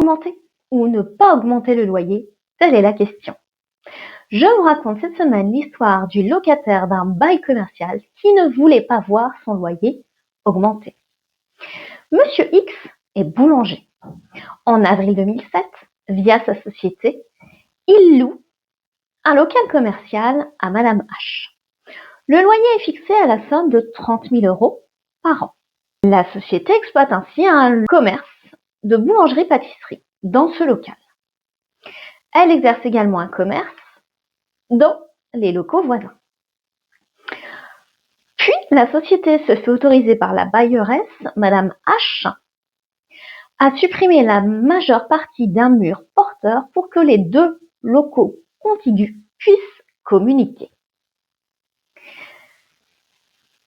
Augmenter ou ne pas augmenter le loyer? Telle est la question. Je vous raconte cette semaine l'histoire du locataire d'un bail commercial qui ne voulait pas voir son loyer augmenter. Monsieur X est boulanger. En avril 2007, via sa société, il loue un local commercial à Madame H. Le loyer est fixé à la somme de 30 000 € par an. La société exploite ainsi un commerce de boulangerie-pâtisserie dans ce local. Elle exerce également un commerce dans les locaux voisins. Puis, la société se fait autoriser par la bailleresse, Madame H, à supprimer la majeure partie d'un mur porteur pour que les deux locaux contigus puissent communiquer.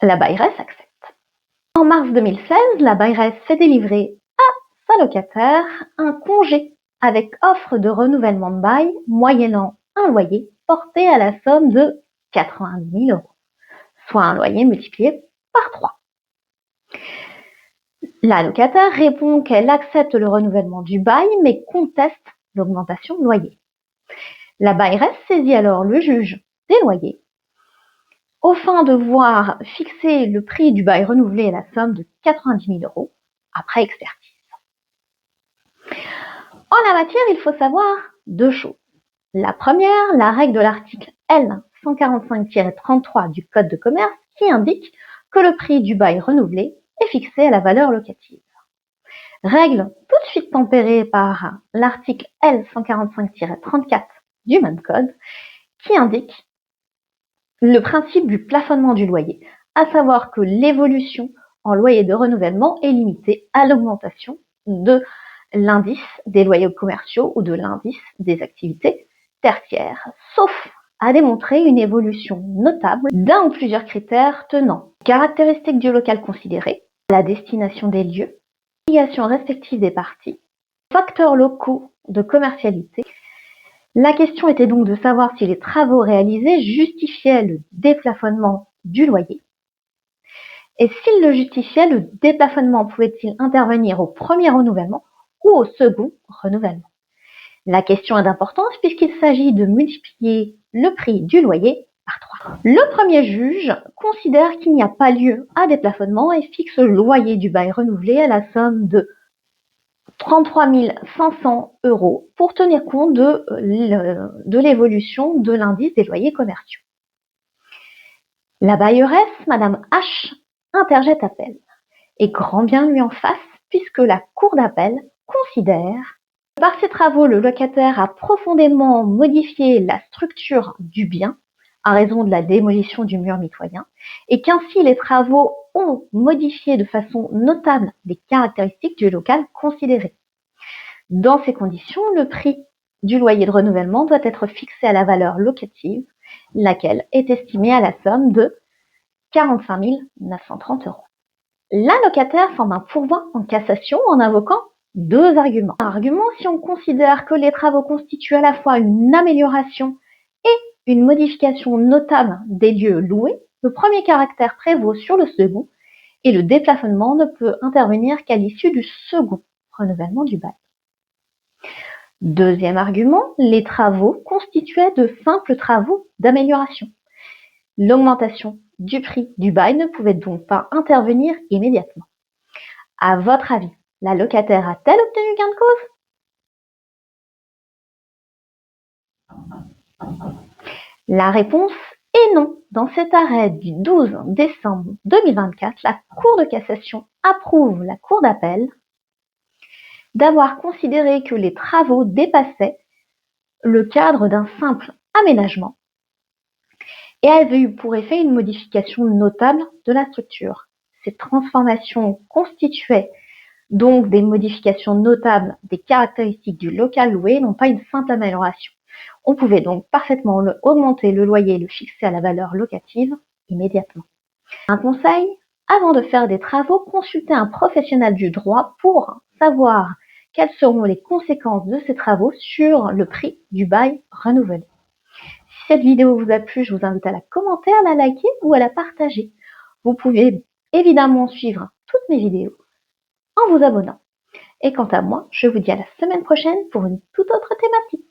La bailleresse accepte. En mars 2016, la bailleresse fait délivrer à sa locataire un congé avec offre de renouvellement de bail moyennant un loyer porté à la somme de 90 000 €, soit un loyer multiplié par 3. La locataire répond qu'elle accepte le renouvellement du bail mais conteste l'augmentation de loyer. La bailleresse saisit alors le juge des loyers au fin de voir fixer le prix du bail renouvelé à la somme de 90 000 € après expertise. En la matière, il faut savoir deux choses. La première, la règle de l'article L 145-33 du Code de commerce qui indique que le prix du bail renouvelé est fixé à la valeur locative. Règle tout de suite tempérée par l'article L 145-34 du même code qui indique le principe du plafonnement du loyer, à savoir que l'évolution en loyer de renouvellement est limitée à l'augmentation de l'indice des loyers commerciaux ou de l'indice des activités tertiaires, sauf à démontrer une évolution notable d'un ou plusieurs critères tenant caractéristiques du local considéré, la destination des lieux, obligations respectives des parties, facteurs locaux de commercialité. La question était donc de savoir si les travaux réalisés justifiaient le déplafonnement du loyer. Et s'ils le justifiaient, le déplafonnement pouvait-il intervenir au premier renouvellement ou au second renouvellement? La question est d'importance puisqu'il s'agit de multiplier le prix du loyer par 3. Le premier juge considère qu'il n'y a pas lieu à déplafonnement et fixe le loyer du bail renouvelé à la somme de 33 500 € pour tenir compte de l'évolution de l'indice des loyers commerciaux. La bailleresse, Madame H, interjette appel, et grand bien lui en fasse puisque la cour d'appel considère que par ces travaux, le locataire a profondément modifié la structure du bien à raison de la démolition du mur mitoyen et qu'ainsi les travaux ont modifié de façon notable les caractéristiques du local considéré. Dans ces conditions, le prix du loyer de renouvellement doit être fixé à la valeur locative, laquelle est estimée à la somme de 45 930 €. La locataire forme un pourvoi en cassation en invoquant deux arguments. Un argument si on considère que les travaux constituent à la fois une amélioration et une modification notable des lieux loués, le premier caractère prévaut sur le second et le déplafonnement ne peut intervenir qu'à l'issue du second renouvellement du bail. Deuxième argument, les travaux constituaient de simples travaux d'amélioration. L'augmentation du prix du bail ne pouvait donc pas intervenir immédiatement. À votre avis, la locataire a-t-elle obtenu gain de cause? La réponse est non. Dans cet arrêt du 12 décembre 2024, la Cour de cassation approuve la Cour d'appel d'avoir considéré que les travaux dépassaient le cadre d'un simple aménagement et avait eu pour effet une modification notable de la structure. Ces transformations constituaient donc des modifications notables des caractéristiques du local loué, non pas une simple amélioration. On pouvait donc parfaitement augmenter le loyer et le fixer à la valeur locative immédiatement. Un conseil, avant de faire des travaux, consultez un professionnel du droit pour savoir quelles seront les conséquences de ces travaux sur le prix du bail renouvelé. Si cette vidéo vous a plu, je vous invite à la commenter, à la liker ou à la partager. Vous pouvez évidemment suivre toutes mes vidéos en vous abonnant. Et quant à moi, je vous dis à la semaine prochaine pour une toute autre thématique.